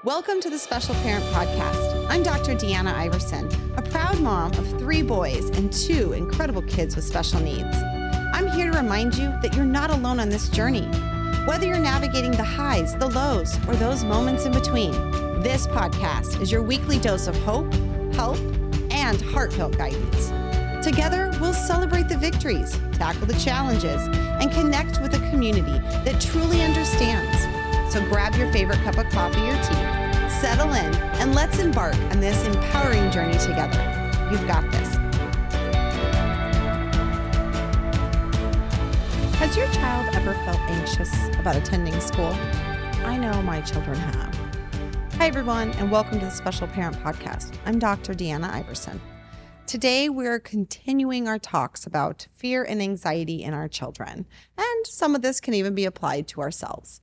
Welcome to the Special Parent Podcast. I'm Dr. Deanna Iverson, a proud mom of 3 boys and 2 incredible kids with special needs. I'm here to remind you that you're not alone on this journey. Whether you're navigating the highs, the lows, or those moments in between, this podcast is your weekly dose of hope, help, and heartfelt guidance. Together, we'll celebrate the victories, tackle the challenges, and connect with a community that truly understands. So grab your favorite cup of coffee or tea, settle in, and let's embark on this empowering journey together. You've got this. Has your child ever felt anxious about attending school? I know my children have. Hi, everyone, and welcome to the Special Parent Podcast. I'm Dr. Deanna Iverson. Today, we're continuing our talks about fear and anxiety in our children, and some of this can even be applied to ourselves.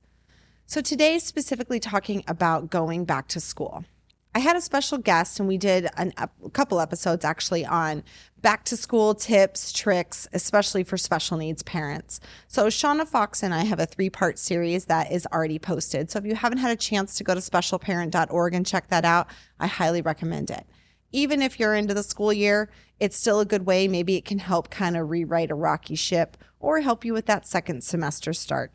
So today, specifically talking about going back to school. I had a special guest, and we did a couple episodes actually on back to school tips, tricks, especially for special needs parents. So Shauna Fox and I have a 3-part series that is already posted. So if you haven't had a chance to go to specialparent.org and check that out, I highly recommend it. Even if you're into the school year, it's still a good way. Maybe it can help kind of rewrite a rocky ship or help you with that second semester start.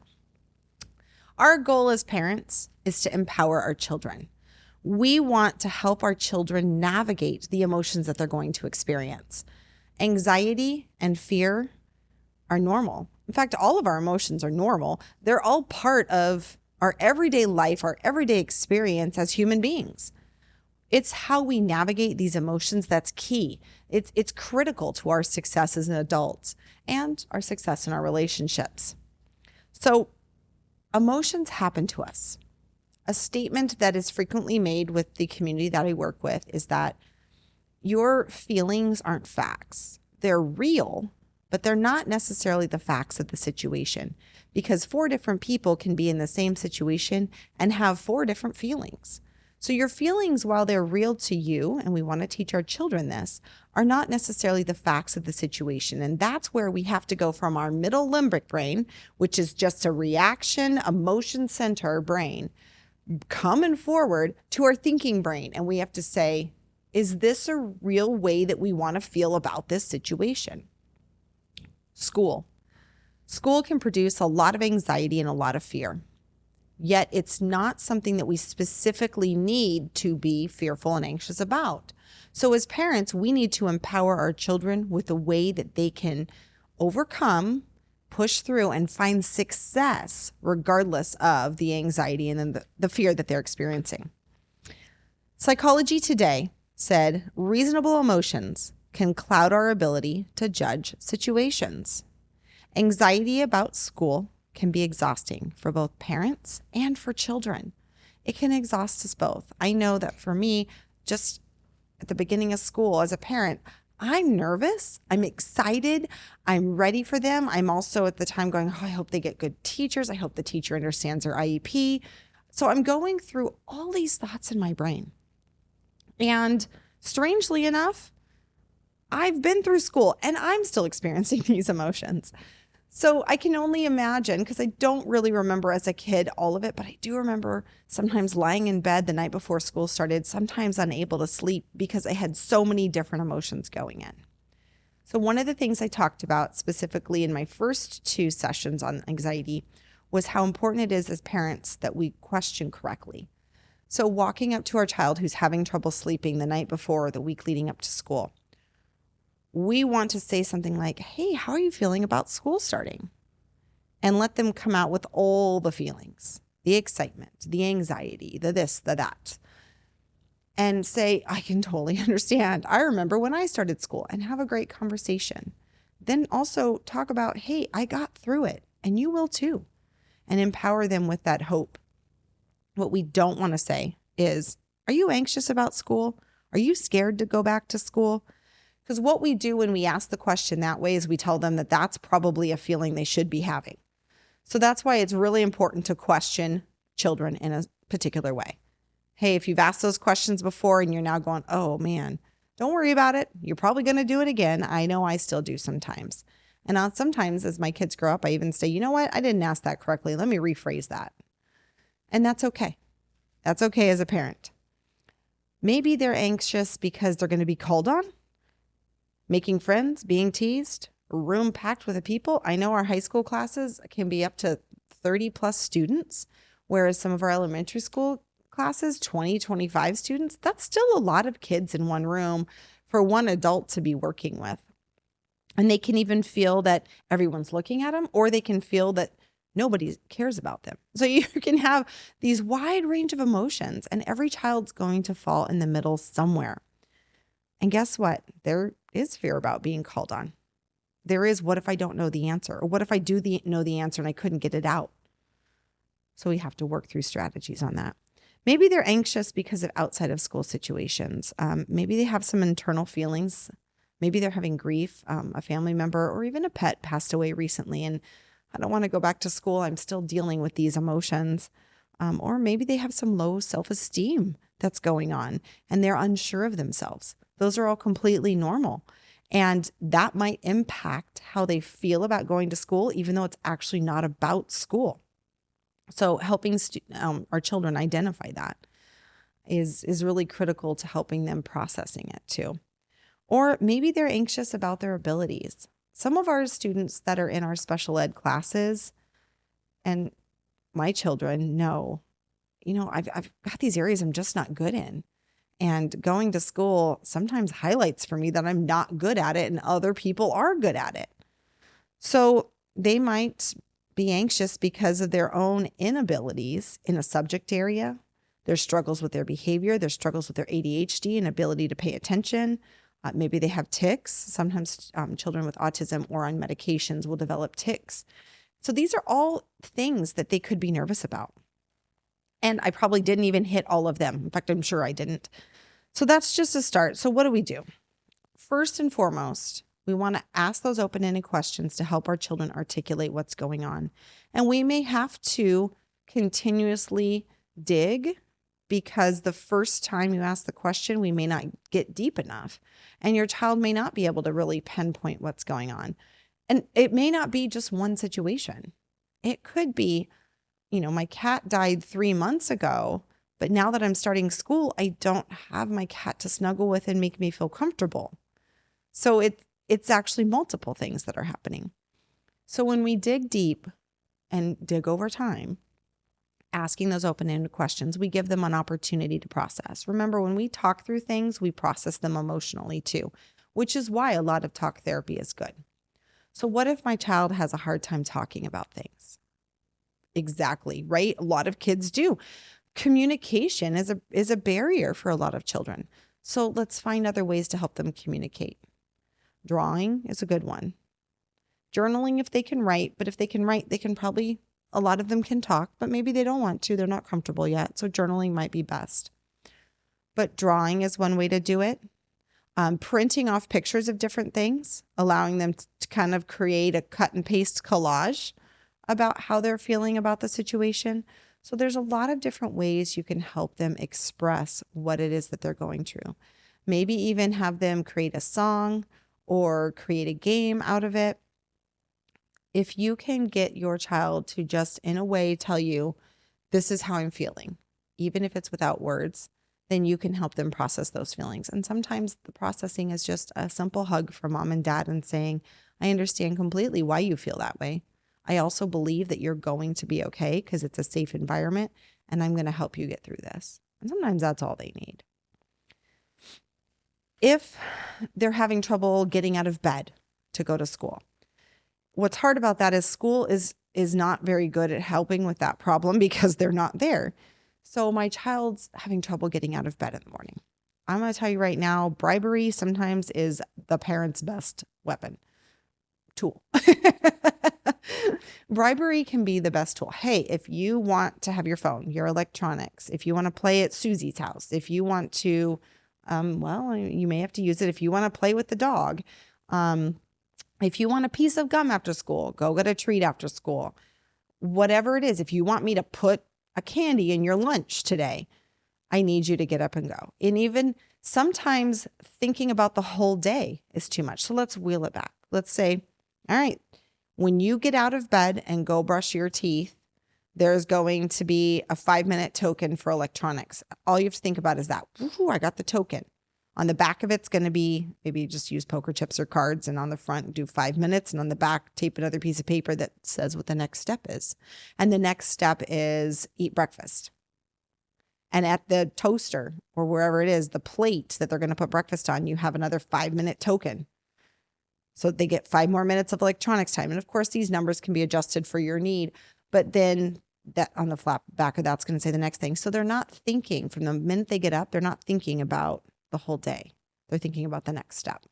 Our goal as parents is to empower our children. We want to help our children navigate the emotions that they're going to experience. Anxiety and fear are normal. In fact, all of our emotions are normal. They're all part of our everyday life, our everyday experience as human beings. It's how we navigate these emotions that's key. It's critical to our success as an adult and our success in our relationships. So, emotions happen to us. A statement that is frequently made with the community that I work with is that your feelings aren't facts. They're real, but they're not necessarily the facts of the situation, because 4 different people can be in the same situation and have 4 different feelings. So your feelings, while they're real to you, and we want to teach our children this, are not necessarily the facts of the situation. And that's where we have to go from our middle limbic brain, which is just a reaction, emotion center brain, coming forward to our thinking brain. And we have to say, is this a real way that we want to feel about this situation? School. School can produce a lot of anxiety and a lot of fear. Yet it's not something that we specifically need to be fearful and anxious about. So as parents, we need to empower our children with a way that they can overcome, push through, and find success regardless of the anxiety and then the fear that they're experiencing. Psychology Today said reasonable emotions can cloud our ability to judge situations. Anxiety about school can be exhausting for both parents and for children. It can exhaust us both. I know that for me, just at the beginning of school as a parent, I'm nervous, I'm excited, I'm ready for them. I'm also at the time going, I hope they get good teachers. I hope the teacher understands their IEP. So I'm going through all these thoughts in my brain. And strangely enough, I've been through school and I'm still experiencing these emotions. So I can only imagine, because I don't really remember as a kid all of it, but I do remember sometimes lying in bed the night before school started, sometimes unable to sleep because I had so many different emotions going in. So one of the things I talked about specifically in my first 2 sessions on anxiety was how important it is as parents that we question correctly. So walking up to our child who's having trouble sleeping the night before or the week leading up to school, we want to say something like, hey, how are you feeling about school starting? And let them come out with all the feelings, the excitement, the anxiety, the this, the that. And say, I can totally understand. I remember when I started school, and have a great conversation. Then also talk about, hey, I got through it and you will too. And empower them with that hope. What we don't want to say is, are you anxious about school? Are you scared to go back to school? Because what we do when we ask the question that way is we tell them that that's probably a feeling they should be having. So that's why it's really important to question children in a particular way. Hey, if you've asked those questions before and you're now going, oh man, don't worry about it. You're probably going to do it again. I know I still do sometimes. And sometimes as my kids grow up, I even say, you know what? I didn't ask that correctly. Let me rephrase that. And that's okay. That's okay as a parent. Maybe they're anxious because they're going to be called on, making friends, being teased, a room packed with people. I know our high school classes can be up to 30 plus students, whereas some of our elementary school classes, 20, 25 students. That's still a lot of kids in one room for one adult to be working with. And they can even feel that everyone's looking at them, or they can feel that nobody cares about them. So you can have these wide range of emotions, and every child's going to fall in the middle somewhere. And guess what? There is fear about being called on. There is, what if I don't know the answer? Or what if I do know the answer and I couldn't get it out? So we have to work through strategies on that. Maybe they're anxious because of outside of school situations. Maybe they have some internal feelings. Maybe they're having grief. A family member or even a pet passed away recently, and I don't want to go back to school. I'm still dealing with these emotions. Or maybe they have some low self-esteem that's going on and they're unsure of themselves. Those are all completely normal. And that might impact how they feel about going to school, even though it's actually not about school. So helping our children identify that is really critical to helping them processing it too. Or maybe they're anxious about their abilities. Some of our students that are in our special ed classes, and my children know, I've got these areas I'm just not good in. And going to school sometimes highlights for me that I'm not good at it and other people are good at it. So they might be anxious because of their own inabilities in a subject area, their struggles with their behavior, their struggles with their ADHD and ability to pay attention. Maybe they have tics. Sometimes children with autism or on medications will develop tics. So these are all things that they could be nervous about. And I probably didn't even hit all of them. In fact, I'm sure I didn't. So that's just a start. So what do we do? First and foremost, we want to ask those open-ended questions to help our children articulate what's going on. And we may have to continuously dig, because the first time you ask the question, we may not get deep enough. And your child may not be able to really pinpoint what's going on. And it may not be just one situation. It could be, my cat died 3 months ago, but now that I'm starting school, I don't have my cat to snuggle with and make me feel comfortable. So it's actually multiple things that are happening. So when we dig deep and dig over time, asking those open-ended questions, we give them an opportunity to process. Remember, when we talk through things, we process them emotionally too, which is why a lot of talk therapy is good. So what if my child has a hard time talking about things? Exactly, right? A lot of kids do. Communication is a barrier for a lot of children. So let's find other ways to help them communicate. Drawing is a good one. Journaling if they can write, but if they can write, a lot of them can talk, but maybe they don't want to. They're not comfortable yet. So journaling might be best. But drawing is one way to do it. Printing off pictures of different things, allowing them to kind of create a cut and paste collage about how they're feeling about the situation. So there's a lot of different ways you can help them express what it is that they're going through. Maybe even have them create a song or create a game out of it. If you can get your child to just in a way tell you, this is how I'm feeling, even if it's without words, then you can help them process those feelings. And sometimes the processing is just a simple hug from mom and dad and saying, I understand completely why you feel that way. I also believe that you're going to be okay because it's a safe environment and I'm going to help you get through this. And sometimes that's all they need. If they're having trouble getting out of bed to go to school, what's hard about that is school is not very good at helping with that problem because they're not there. So my child's having trouble getting out of bed in the morning. I'm going to tell you right now, bribery sometimes is the parent's best weapon. Tool. Bribery can be the best tool. Hey, if you want to have your phone, your electronics, if you want to play at Susie's house, if you want to, you may have to use it if you want to play with the dog. If you want a piece of gum after school, go get a treat after school. Whatever it is, if you want me to put a candy in your lunch today, I need you to get up and go. And even sometimes thinking about the whole day is too much. So let's wheel it back. Let's say, all right, when you get out of bed and go brush your teeth, There's going to be a 5-minute token for electronics. All you have to think about is that, ooh, I got the token. On the back of it's going to be, maybe just use poker chips or cards, and on the front do 5 minutes, and on the back tape another piece of paper that says what the next step is. And the next step is eat breakfast. And at the toaster or wherever it is, the plate that they're going to put breakfast on, you have another 5-minute token. So they get 5 more minutes of electronics time. And of course, these numbers can be adjusted for your need. But then that on the flap back of that's going to say the next thing. So they're not thinking from the minute they get up, they're not thinking about the whole day. They're thinking about the next step.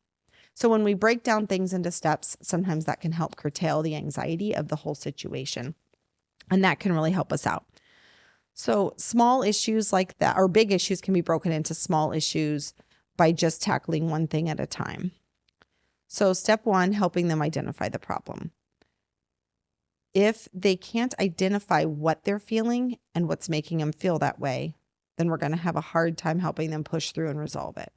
So when we break down things into steps, sometimes that can help curtail the anxiety of the whole situation. And that can really help us out. So small issues like that, or big issues, can be broken into small issues by just tackling one thing at a time. So step 1, helping them identify the problem. If they can't identify what they're feeling and what's making them feel that way, then we're going to have a hard time helping them push through and resolve it.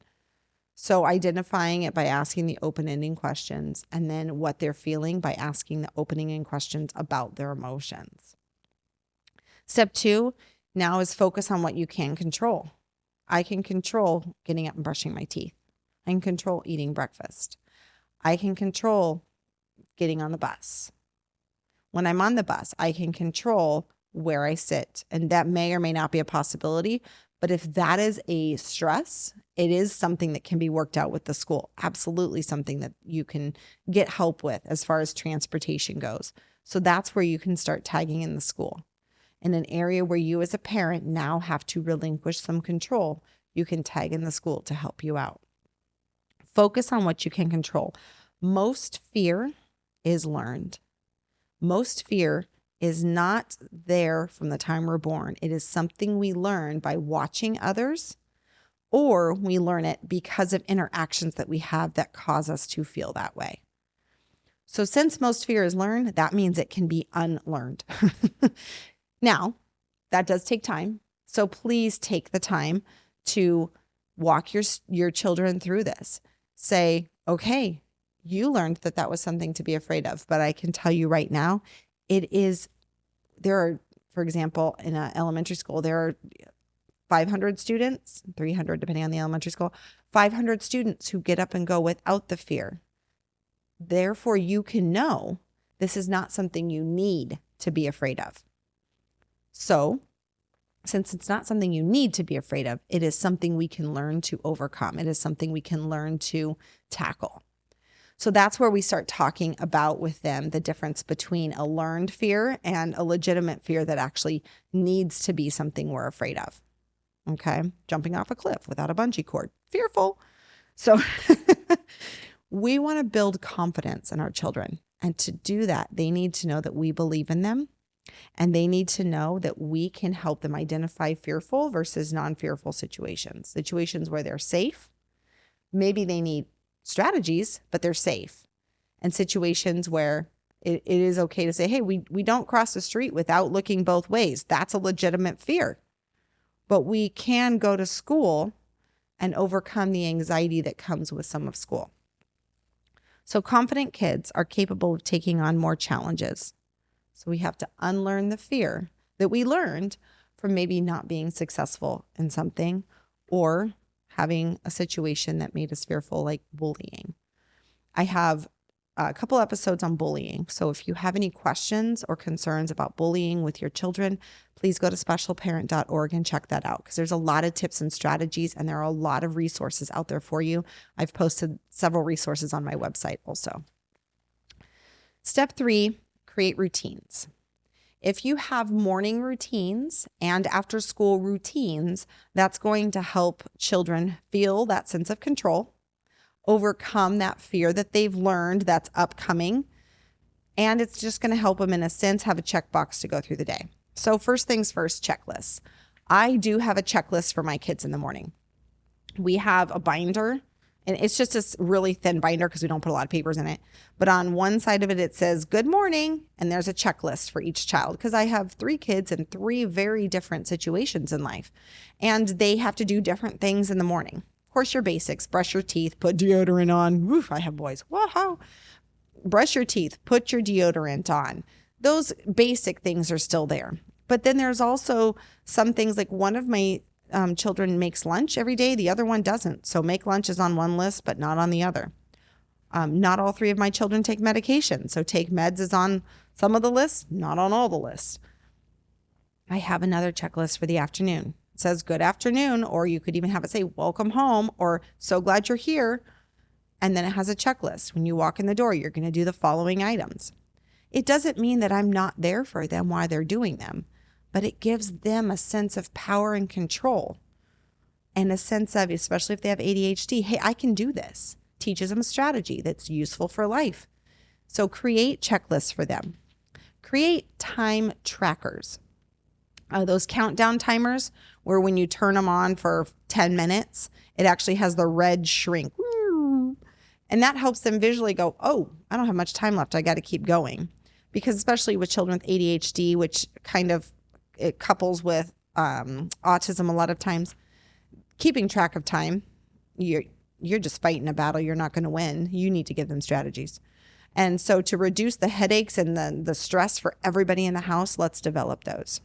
So identifying it by asking the open-ending questions, and then what they're feeling by asking the open-ending questions about their emotions. Step 2 now is focus on what you can control. I can control getting up and brushing my teeth. I can control eating breakfast. I can control getting on the bus. When I'm on the bus, I can control where I sit. And that may or may not be a possibility. But if that is a stress, it is something that can be worked out with the school. Absolutely something that you can get help with as far as transportation goes. So that's where you can start tagging in the school. In an area where you as a parent now have to relinquish some control, you can tag in the school to help you out. Focus on what you can control. Most fear is learned. Most fear is not there from the time we're born. It is something we learn by watching others, or we learn it because of interactions that we have that cause us to feel that way. So since most fear is learned, that means it can be unlearned. Now, that does take time. So please take the time to walk your children through this. Say, okay, you learned that that was something to be afraid of, but I can tell you right now, there are, for example, in an elementary school, there are 500 students, 300 depending on the elementary school, 500 students who get up and go without the fear. Therefore, you can know this is not something you need to be afraid of. So, since it's not something you need to be afraid of, it is something we can learn to overcome. It is something we can learn to tackle. So that's where we start talking about with them the difference between a learned fear and a legitimate fear that actually needs to be something we're afraid of. Okay. Jumping off a cliff without a bungee cord. Fearful. So we want to build confidence in our children. And to do that, they need to know that we believe in them. And they need to know that we can help them identify fearful versus non-fearful situations where they're safe. Maybe they need strategies, but they're safe. And situations where it is okay to say, hey, we don't cross the street without looking both ways. That's a legitimate fear. But we can go to school and overcome the anxiety that comes with some of school. So confident kids are capable of taking on more challenges. So we have to unlearn the fear that we learned from maybe not being successful in something or having a situation that made us fearful, like bullying. I have a couple episodes on bullying. So if you have any questions or concerns about bullying with your children, please go to specialparent.org and check that out, because there's a lot of tips and strategies, and there are a lot of resources out there for you. I've posted several resources on my website also. Step 3, create routines. If you have morning routines and after school routines, that's going to help children feel that sense of control, overcome that fear that they've learned that's upcoming. And it's just going to help them, in a sense, have a checkbox to go through the day. So first things first, checklists. I do have a checklist for my kids in the morning. We have a binder, and it's just a really thin binder because we don't put a lot of papers in it. But on one side of it, it says good morning, and there's a checklist for each child, because I have 3 kids in 3 very different situations in life, and they have to do different things in the morning. Of course, your basics: brush your teeth, put deodorant on. Woof, I have boys. Wow. Brush your teeth, put your deodorant on. Those basic things are still there. But then there's also some things like one of my children makes lunch every day. The other one doesn't. So make lunch is on one list, but not on the other. Not all three of my children take medication. So take meds is on some of the lists, not on all the lists. I have another checklist for the afternoon. It says good afternoon, or you could even have it say welcome home or so glad you're here. And then it has a checklist. When you walk in the door, you're going to do the following items. It doesn't mean that I'm not there for them while they're doing them, but it gives them a sense of power and control and a sense of, especially if they have ADHD, hey, I can do this. Teaches them a strategy that's useful for life. So create checklists for them. Create time trackers. Those countdown timers where when you turn them on for 10 minutes, it actually has the red shrink. And that helps them visually go, oh, I don't have much time left. I got to keep going. Because especially with children with ADHD, which kind of it couples with autism a lot of times, keeping track of time, you're just fighting a battle you're not going to win. You need to give them strategies. And so to reduce the headaches and the stress for everybody in the house, let's develop those.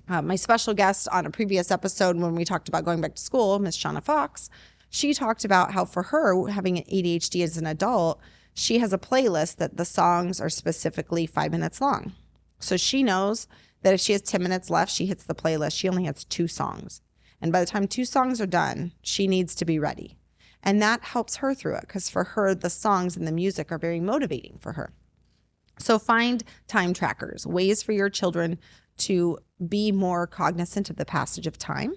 My special guest on a previous episode when we talked about going back to school, Miss Shauna Fox, she talked about how for her, having an ADHD as an adult, she has a playlist that the songs are specifically 5 minutes long. So she knows that if she has 10 minutes left, she hits the playlist. She only has 2 songs. And by the time 2 songs are done, she needs to be ready. And that helps her through it because for her, the songs and the music are very motivating for her. So find time trackers, ways for your children to be more cognizant of the passage of time.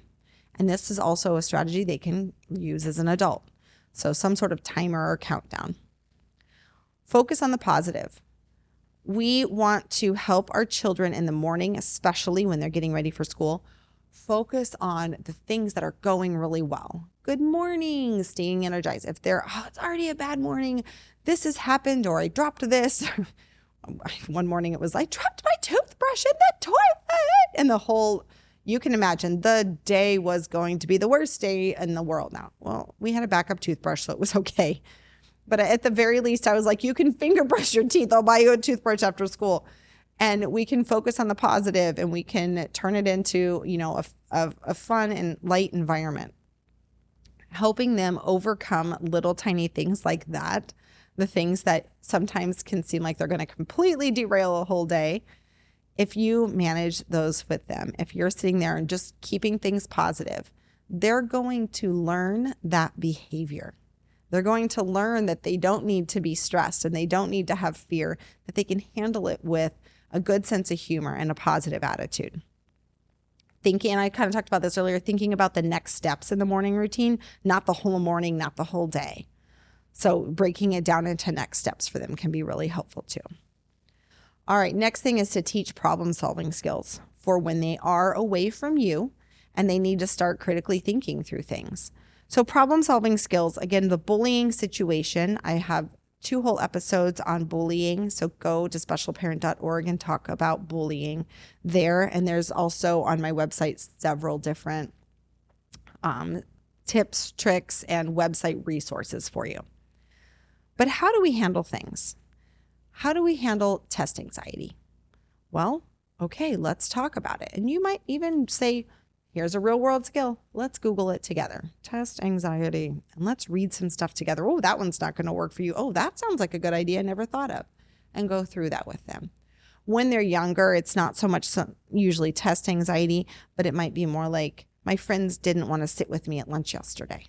And this is also a strategy they can use as an adult. So some sort of timer or countdown. Focus on the positive. We want to help our children in the morning, especially when they're getting ready for school. Focus on the things that are going really well. Good morning, staying energized. If they're, it's already a bad morning, this has happened, or I dropped this. One morning it was, I dropped my toothbrush in the toilet. And the whole, you can imagine the day was going to be the worst day in the world now. Well, we had a backup toothbrush, so it was okay. But at the very least, I was like, you can finger brush your teeth. I'll buy you a toothbrush after school. And we can focus on the positive and we can turn it into, a fun and light environment. Helping them overcome little tiny things like that, the things that sometimes can seem like they're going to completely derail a whole day. If you manage those with them, if you're sitting there and just keeping things positive, they're going to learn that behavior. They're going to learn that they don't need to be stressed and they don't need to have fear, that they can handle it with a good sense of humor and a positive attitude. Thinking, and I kind of talked about this earlier, thinking about the next steps in the morning routine, not the whole morning, not the whole day. So breaking it down into next steps for them can be really helpful too. All right, next thing is to teach problem-solving skills for when they are away from you and they need to start critically thinking through things. So problem-solving skills, again, the bullying situation, I have 2 whole episodes on bullying. So go to specialparent.org and talk about bullying there. And there's also on my website several different tips, tricks, and website resources for you. But how do we handle things? How do we handle test anxiety? Well, okay, let's talk about it. And you might even say, here's a real world skill. Let's Google it together. Test anxiety. And let's read some stuff together. Oh, that one's not going to work for you. Oh, that sounds like a good idea. I never thought of. And go through that with them. When they're younger, it's not so much usually test anxiety, but it might be more like, my friends didn't want to sit with me at lunch yesterday.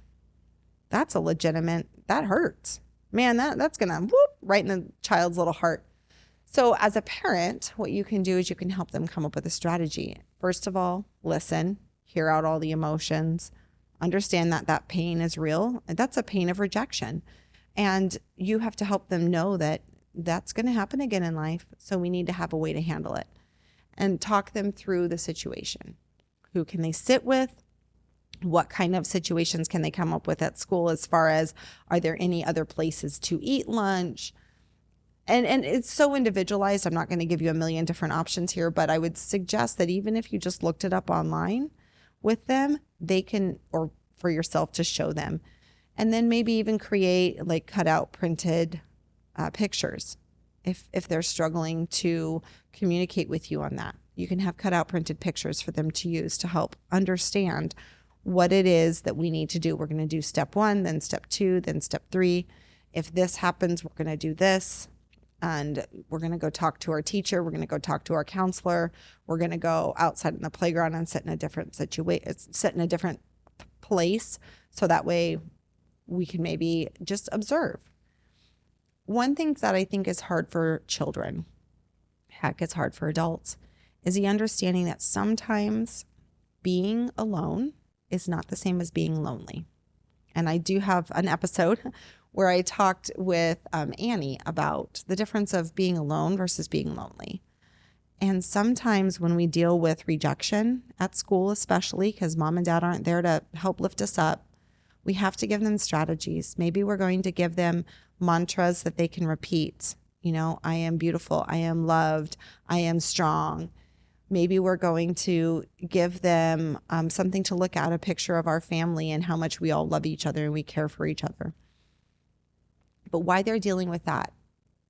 That's a legitimate, that hurts. Man, that's going to whoop right in the child's little heart. So as a parent, what you can do is you can help them come up with a strategy. First of all, listen. Hear out all the emotions, understand that that pain is real. That's a pain of rejection. And you have to help them know that that's going to happen again in life. So we need to have a way to handle it and talk them through the situation. Who can they sit with? What kind of situations can they come up with at school as far as, are there any other places to eat lunch? And it's so individualized. I'm not going to give you a million different options here, but I would suggest that even if you just looked it up online with them, they can, or for yourself to show them, and then maybe even create like cut out printed pictures if they're struggling to communicate with you on that. You can have cutout printed pictures for them to use to help understand what it is that we need to do. We're going to do step 1, then step 2, then step 3. If this happens, we're going to do this. And we're going to go talk to our teacher. We're going to go talk to our counselor. We're going to go outside in the playground and sit in a different place. So that way we can maybe just observe. One thing that I think is hard for children, heck, it's hard for adults, is the understanding that sometimes being alone is not the same as being lonely. And I do have an episode where I talked with Annie about the difference of being alone versus being lonely. And sometimes when we deal with rejection at school, especially because mom and dad aren't there to help lift us up, we have to give them strategies. Maybe we're going to give them mantras that they can repeat. I am beautiful. I am loved. I am strong. Maybe we're going to give them something to look at, a picture of our family and how much we all love each other and we care for each other. But while they're dealing with that,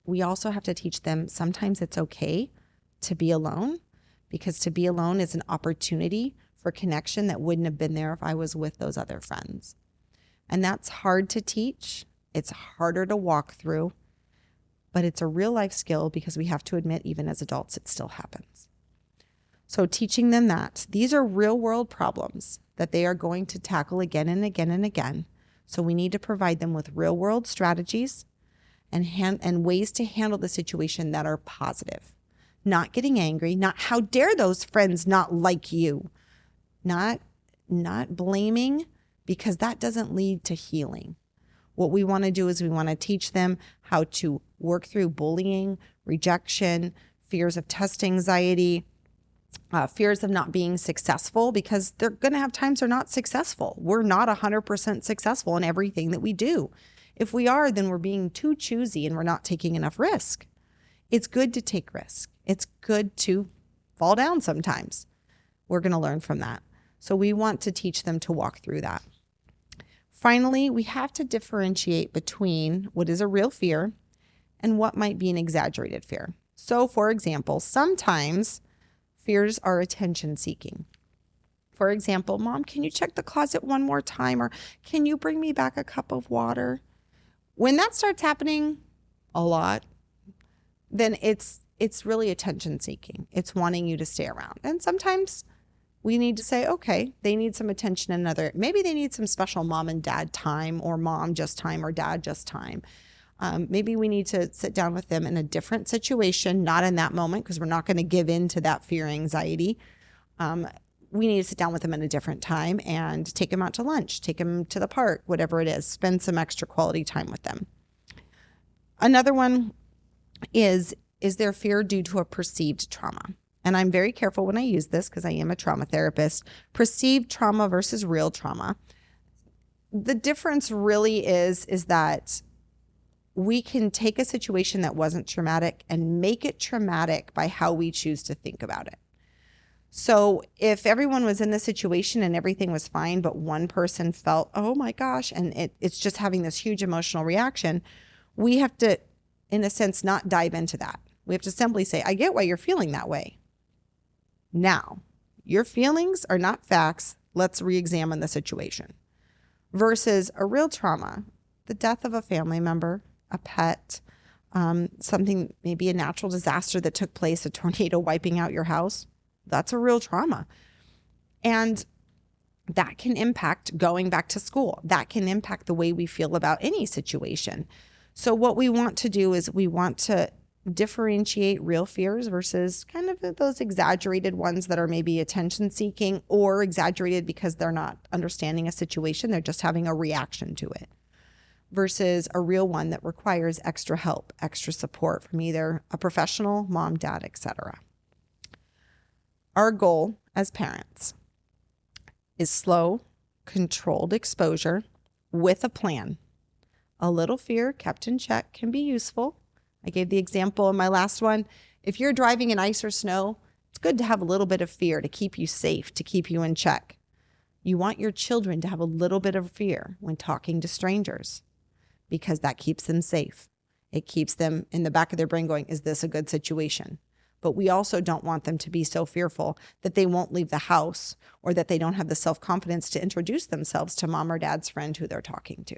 we also have to teach them sometimes it's okay to be alone, because to be alone is an opportunity for connection that wouldn't have been there if I was with those other friends. And that's hard to teach. It's harder to walk through, but it's a real life skill because we have to admit, even as adults, it still happens. So teaching them that these are real world problems that they are going to tackle again and again and again. So we need to provide them with real world strategies and ways to handle the situation that are positive. Not getting angry, not how dare those friends not like you, not blaming, because that doesn't lead to healing. What we want to do is we want to teach them how to work through bullying, rejection, fears of test anxiety, fears of not being successful, because they're going to have times they're not successful. We're not 100% successful in everything that we do. If we are, then we're being too choosy and we're not taking enough risk. It's good to take risk. It's good to fall down sometimes. We're going to learn from that. So we want to teach them to walk through that. Finally, we have to differentiate between what is a real fear and what might be an exaggerated fear. So, for example, sometimes fears are attention seeking. For example, Mom, can you check the closet one more time? Or can you bring me back a cup of water? When that starts happening a lot, then it's really attention seeking. It's wanting you to stay around. And sometimes we need to say, okay, they need some attention maybe they need some special mom and dad time, or mom just time, or dad just time. Maybe we need to sit down with them in a different situation, not in that moment, because we're not going to give in to that fear, anxiety. We need to sit down with them at a different time and take them out to lunch, take them to the park, whatever it is, spend some extra quality time with them. Another one is their fear due to a perceived trauma? And I'm very careful when I use this because I am a trauma therapist. Perceived trauma versus real trauma. The difference really is that we can take a situation that wasn't traumatic and make it traumatic by how we choose to think about it. So if everyone was in the situation and everything was fine, but one person felt, oh my gosh, and it's just having this huge emotional reaction, we have to, in a sense, not dive into that. We have to simply say, I get why you're feeling that way. Now, your feelings are not facts. Let's re-examine the situation. Versus a real trauma, the death of a family member, a pet, something, maybe a natural disaster that took place, a tornado wiping out your house. That's a real trauma. And that can impact going back to school. That can impact the way we feel about any situation. So what we want to do is we want to differentiate real fears versus kind of those exaggerated ones that are maybe attention seeking or exaggerated because they're not understanding a situation. They're just having a reaction to it, versus a real one that requires extra help, extra support from either a professional, mom, dad, etc. Our goal as parents is slow, controlled exposure with a plan. A little fear kept in check can be useful. I gave the example in my last one. If you're driving in ice or snow, it's good to have a little bit of fear to keep you safe, to keep you in check. You want your children to have a little bit of fear when talking to strangers, because that keeps them safe. It keeps them in the back of their brain going, is this a good situation? but we also don't want them to be so fearful that they won't leave the house or that they don't have the self-confidence to introduce themselves to mom or dad's friend who they're talking to.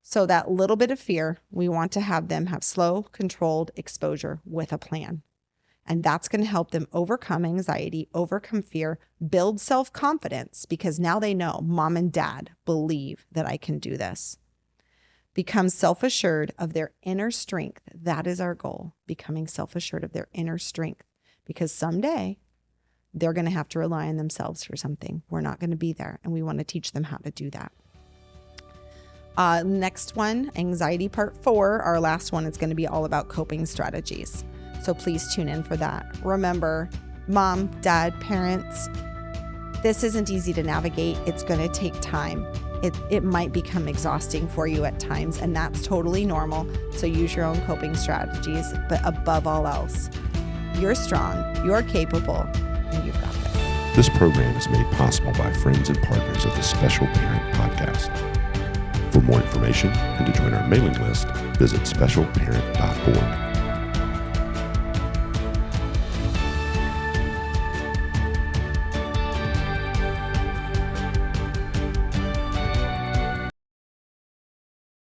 So that little bit of fear, we want to have them have slow, controlled exposure with a plan. And that's going to help them overcome anxiety, overcome fear, build self-confidence, because now they know mom and dad believe that I can do this. Become self-assured of their inner strength. That is our goal, becoming self-assured of their inner strength, because someday they're going to have to rely on themselves for something. We're not going to be there, and we want to teach them how to do that. Next one, anxiety part 4, our last one, is going to be all about coping strategies. So please tune in for that. Remember, mom, dad, parents, this isn't easy to navigate. It's going to take time. It might become exhausting for you at times, and that's totally normal. So use your own coping strategies. But above all else, you're strong, you're capable, and you've got this. This program is made possible by friends and partners of the Special Parent Podcast. For more information and to join our mailing list, visit specialparent.org.